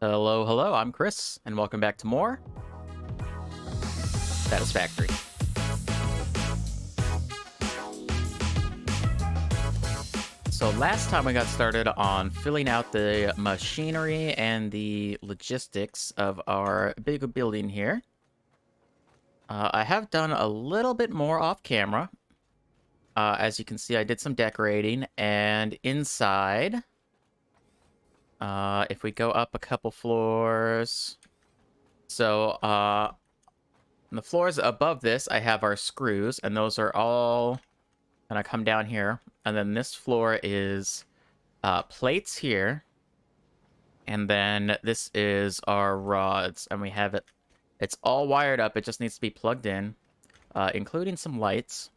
Hello, hello, I'm Chris, and welcome back to more Satisfactory. So last time we got started on filling out the machinery and the logistics of our big building here. I have done a little bit more off camera. As you can see, I did some decorating, and inside, if we go up a couple floors, so on the floors above this, I have our screws, and those are all gonna come down here. And then this floor is plates here. And then this is our rods, and we have it. It's all wired up. It just needs to be plugged in, including some lights.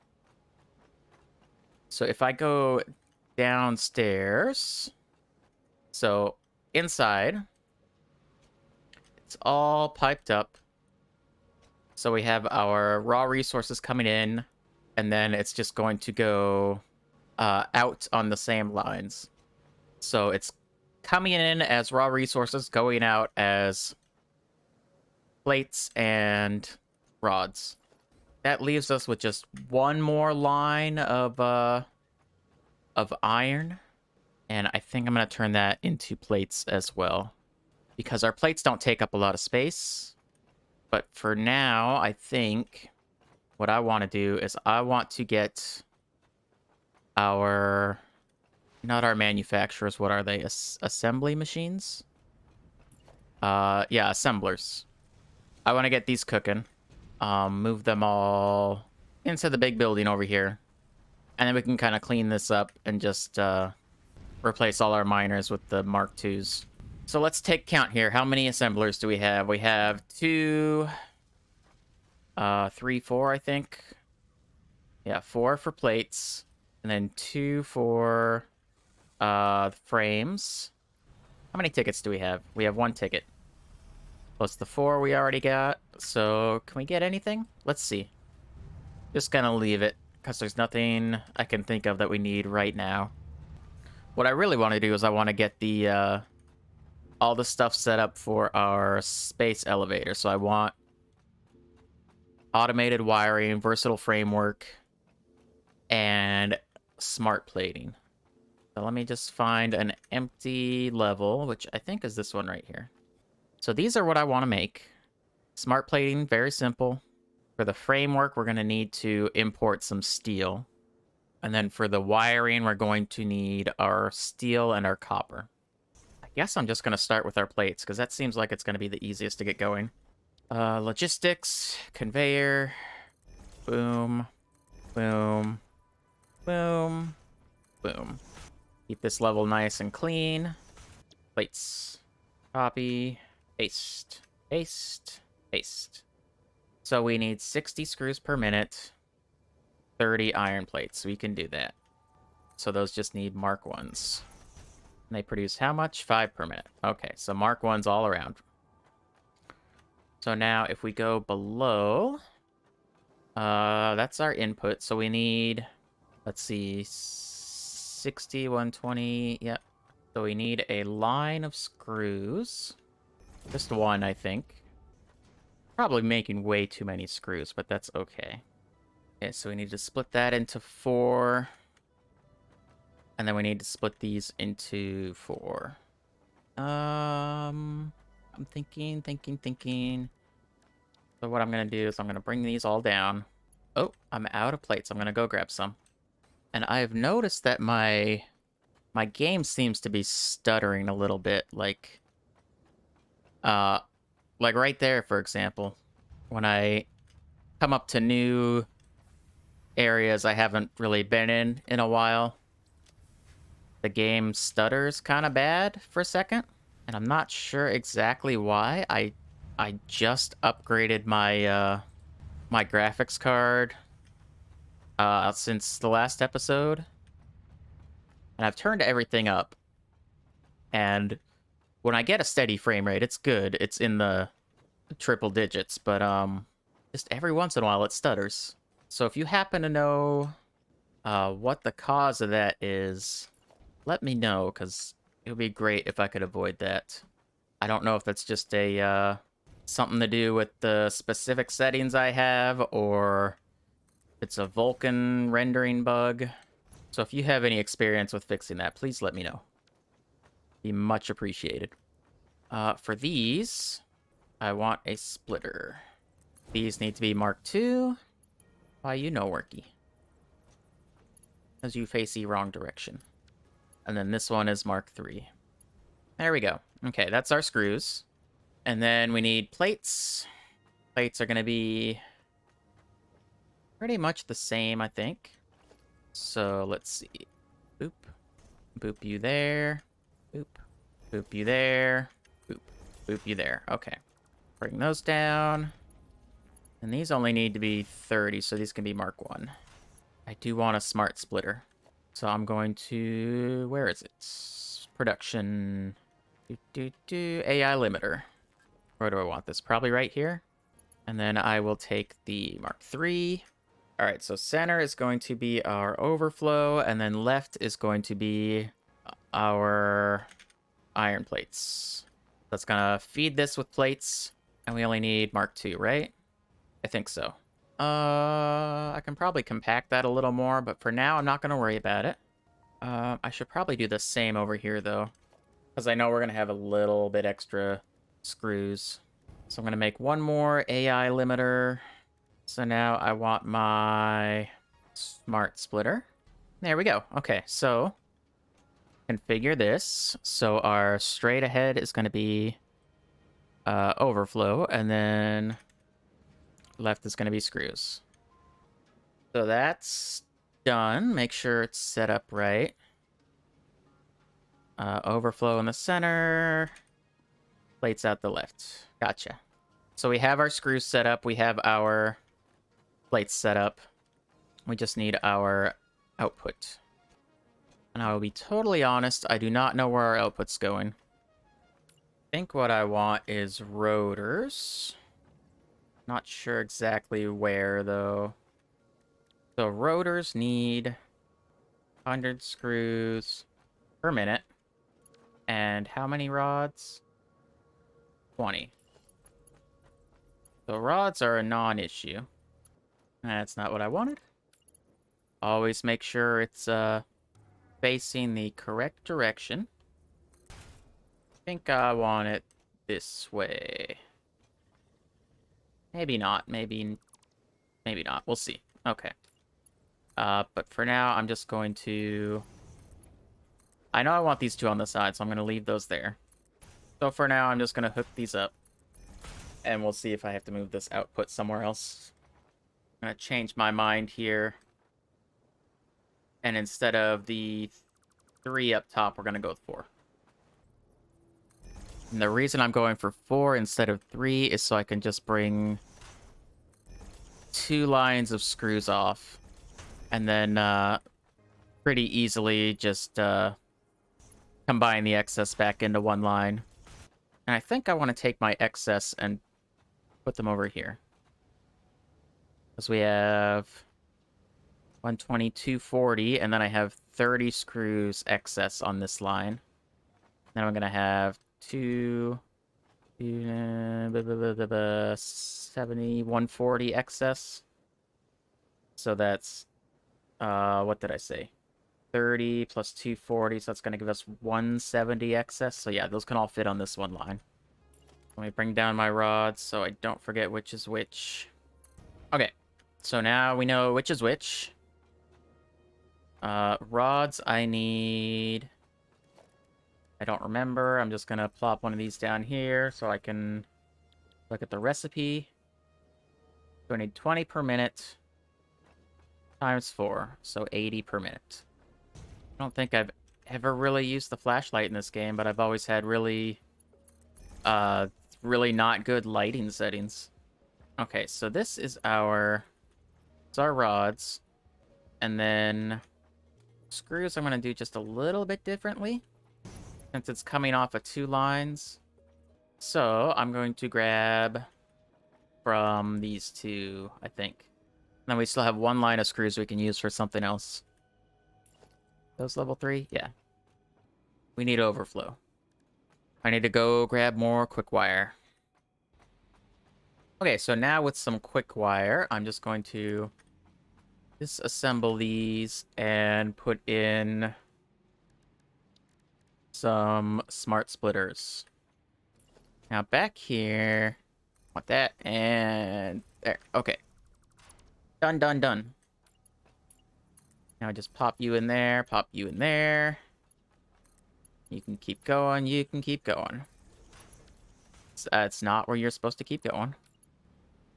So if I go downstairs, so inside, it's all piped up. So we have our raw resources coming in, and then it's just going to go out on the same lines. So it's coming in as raw resources, going out as plates and rods. That leaves us with just one more line of iron, and I think I'm gonna turn that into plates as well, because our plates don't take up a lot of space. But for now, I think what I want to do is I want to get our, not our manufacturers, what are they? Assembly machines? Yeah, assemblers. I want to get these cooking. Move them all into the big building over here. And then we can kind of clean this up and just replace all our miners with the Mark IIs. So let's take count here. How many assemblers do we have? We have 2, 3, 4, I think. Yeah, 4 for plates. And then 2 for frames. How many tickets do we have? We have 1 ticket. Plus the 4 we already got. So can we get anything? Let's see. Just gonna leave it, because there's nothing I can think of that we need right now. What I really want to do is I want to get the all the stuff set up for our space elevator. So I want automated wiring, versatile framework, and smart plating. So let me just find an empty level, which I think is this one right here. So these are what I want to make. Smart plating, very simple. For the framework, we're going to need to import some steel. And then for the wiring, we're going to need our steel and our copper. I guess I'm just going to start with our plates, because that seems like it's going to be the easiest to get going. Logistics, conveyor, boom, boom, boom, boom. Keep this level nice and clean. Plates. Copy. Paste. Paste. Paste. So we need 60 screws per minute. 30 iron plates. We can do that. So those just need Mark 1s. And they produce how much? 5 per minute. Okay, so Mark 1s all around. So now if we go below, that's our input. So we need, let's see, 60, 120, yep. So we need a line of screws. Just 1, I think. Probably making way too many screws, but that's okay. Okay, so we need to split that into 4. And then we need to split these into 4. I'm thinking. So what I'm going to do is I'm going to bring these all down. Oh, I'm out of plates. I'm going to go grab some. And I've noticed that my game seems to be stuttering a little bit. Like right there, for example. When I come up to new areas I haven't really been in a while, the game stutters kind of bad for a second, and I'm not sure exactly why. I just upgraded my my graphics card since the last episode, and I've turned everything up, and when I get a steady frame rate, it's good. It's in the triple digits, but just every once in a while it stutters. So if you happen to know what the cause of that is, let me know, because it would be great if I could avoid that. I don't know if that's just a something to do with the specific settings I have, or it's a Vulkan rendering bug. So if you have any experience with fixing that, please let me know. Be much appreciated. For these, I want a splitter. These need to be Mark II. Why, you know, Worky. As you face the wrong direction. And then this one is Mark III. There we go. Okay, that's our screws. And then we need plates. Plates are going to be pretty much the same, I think. So let's see. Boop. Boop you there. Boop. Boop you there. Boop. Boop you there. Okay. Bring those down. And these only need to be 30, so these can be Mark 1. I do want a smart splitter. So I'm going to... Where is it? Production. AI limiter. Where do I want this? Probably right here. And then I will take the Mark III. All right, so center is going to be our overflow, and then left is going to be our iron plates. That's gonna feed this with plates, and we only need Mark II, right? I think so. I can probably compact that a little more, but for now, I'm not gonna worry about it. I should probably do the same over here, though, because I know we're gonna have a little bit extra screws. So I'm gonna make one more AI limiter. So now I want my smart splitter. There we go. Okay, so configure this. So our straight ahead is going to be overflow, and then left is going to be screws. So that's done. Make sure it's set up right. Overflow in the center. Plates out the left. Gotcha. So we have our screws set up. We have our plates set up. We just need our output. And I will be totally honest, I do not know where our output's going. I think what I want is rotors. Not sure exactly where, though. So rotors need 100 screws per minute. And how many rods? 20. So rods are a non-issue. That's not what I wanted. Always make sure it's facing the correct direction. I think I want it this way. Maybe not. Maybe not. We'll see. Okay. But for now, I'm just going to... I know I want these two on the side, so I'm going to leave those there. So for now, I'm just going to hook these up. And we'll see if I have to move this output somewhere else. I'm going to change my mind here. And instead of the 3 up top, we're going to go with 4. And the reason I'm going for 4 instead of 3 is so I can just bring 2 lines of screws off. And then pretty easily just combine the excess back into one line. And I think I want to take my excess and put them over here. Because we have 120, 240, and then I have 30 screws excess on this line. Then I'm going to have 70, 140 excess. So that's, what did I say? 30 plus 240, so that's going to give us 170 excess. So yeah, those can all fit on this one line. Let me bring down my rods so I don't forget which is which. Okay, so now we know which is which. Rods, I need... I don't remember. I'm just going to plop one of these down here so I can look at the recipe. So I need 20 per minute times 4, so 80 per minute. I don't think I've ever really used the flashlight in this game, but I've always had really not good lighting settings. Okay, so this is our... It's our rods. And then screws I'm going to do just a little bit differently, since it's coming off of 2 lines. So I'm going to grab from these 2, I think. And then we still have 1 line of screws we can use for something else. Those level 3? Yeah. We need overflow. I need to go grab more quick wire. Okay, so now with some quick wire, I'm just going to disassemble these and put in some smart splitters. Now back here, want that, and there. Okay. Done, done, done. Now just pop you in there, pop you in there. You can keep going, you can keep going. It's not where you're supposed to keep going.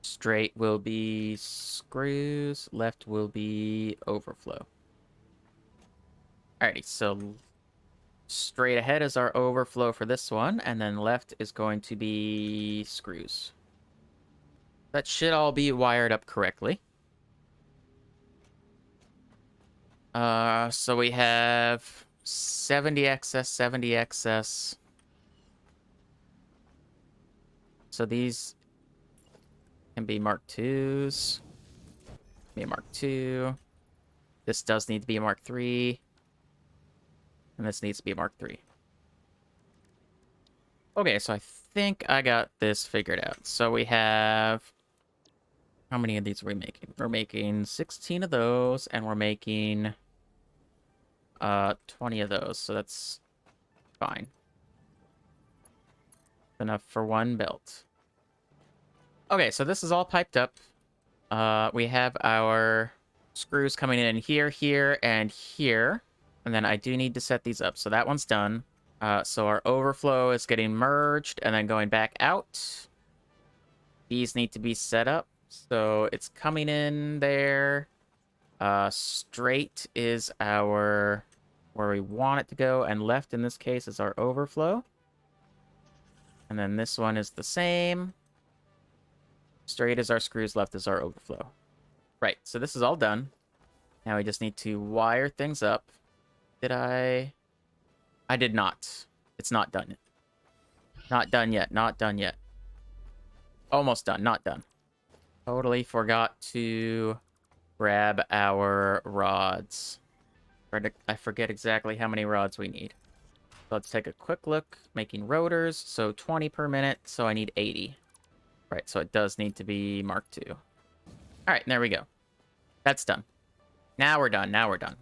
Straight will be screws, left will be overflow. Alrighty, so straight ahead is our overflow for this one, and then left is going to be screws. That should all be wired up correctly. So we have 70 excess, 70 excess. So these can be Mark IIs. Be a Mark II. This does need to be a Mark III. And this needs to be a Mark III. Okay, so I think I got this figured out. So we have... How many of these are we making? We're making 16 of those, and we're making 20 of those, so that's fine. Enough for one belt. Okay, so this is all piped up. We have our screws coming in here, here, and here. And then I do need to set these up. So that one's done. So our overflow is getting merged and then going back out. These need to be set up. So it's coming in there. Straight is our... where we want it to go. And left, in this case, is our overflow. And then this one is the same. Straight is our screws, left is our overflow. Right, so this is all done. Now we just need to wire things up. Did I did not. It's not done yet. Not done yet, not done yet. Almost done, not done. Totally forgot to grab our rods. I forget exactly how many rods we need. So let's take a quick look. Making rotors, so 20 per minute, so I need 80. Right, so it does need to be Mark II. All right, there we go. That's done. Now we're done, now we're done.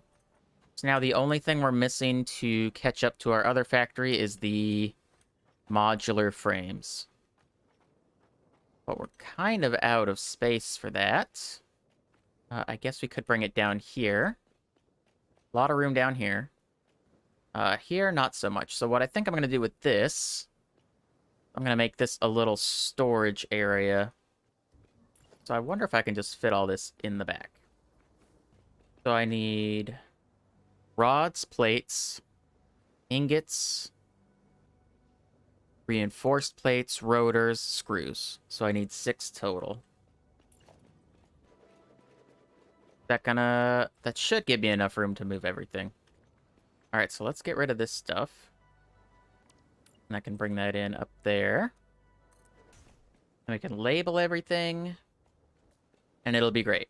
So now the only thing we're missing to catch up to our other factory is the modular frames. But we're kind of out of space for that. I guess we could bring it down here. A lot of room down here. Here, not so much. So what I think I'm going to do with this... I'm going to make this a little storage area. So I wonder if I can just fit all this in the back. So I need rods, plates, ingots, reinforced plates, rotors, screws. So I need 6 total. That should give me enough room to move everything. All right, so let's get rid of this stuff. And I can bring that in up there. And we can label everything. And it'll be great.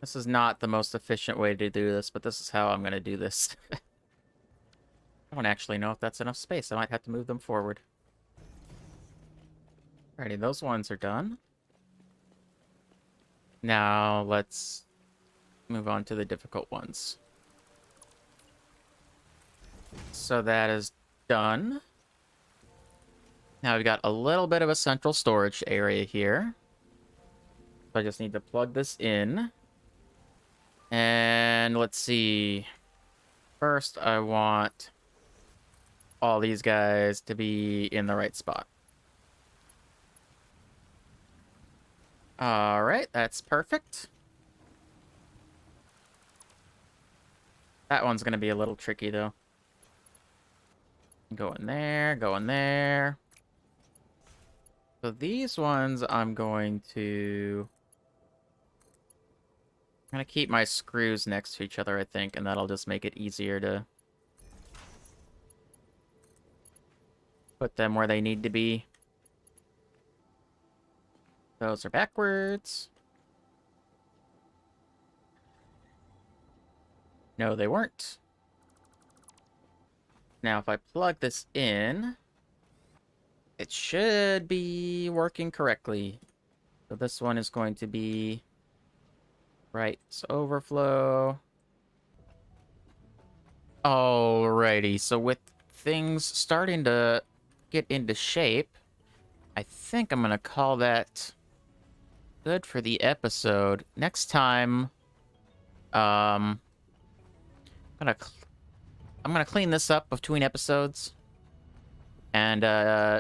This is not the most efficient way to do this, but this is how I'm going to do this. I don't actually know if that's enough space. I might have to move them forward. Alrighty, those ones are done. Now let's move on to the difficult ones. So that is done. Now we've got a little bit of a central storage area here. So I just need to plug this in. And let's see. First, I want all these guys to be in the right spot. Alright, that's perfect. That one's going to be a little tricky, though. Go in there, go in there. So these ones I'm going to keep my screws next to each other, I think, and that'll just make it easier to put them where they need to be. Those are backwards. No, they weren't. Now, if I plug this in, it should be working correctly. So this one is going to be rights overflow. Alrighty, so with things starting to get into shape, I think I'm gonna call that good for the episode. Next time, I'm gonna clean this up between episodes and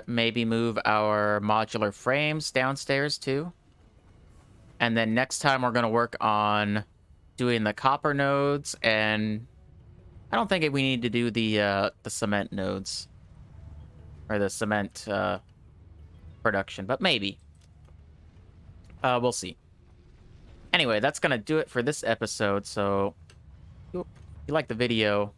maybe move our modular frames downstairs too. And then next time we're gonna work on doing the copper nodes, and I don't think we need to do the cement nodes or the cement production, but maybe. We'll see. Anyway, that's gonna do it for this episode. So, if you like the video.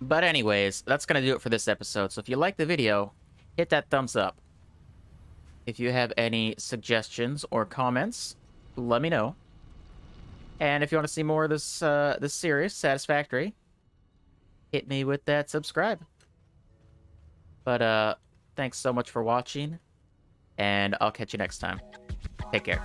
But anyways, that's gonna do it for this episode. So if you like the video, hit that thumbs up. If you have any suggestions or comments, let me know. And if you want to see more of this series, Satisfactory, hit me with that subscribe. But thanks so much for watching, and I'll catch you next time. Take care.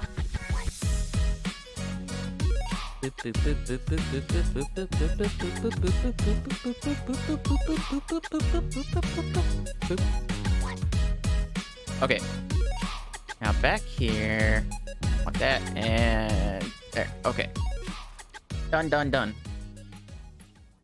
Okay. Now back here. Like that, and there. Okay. Done.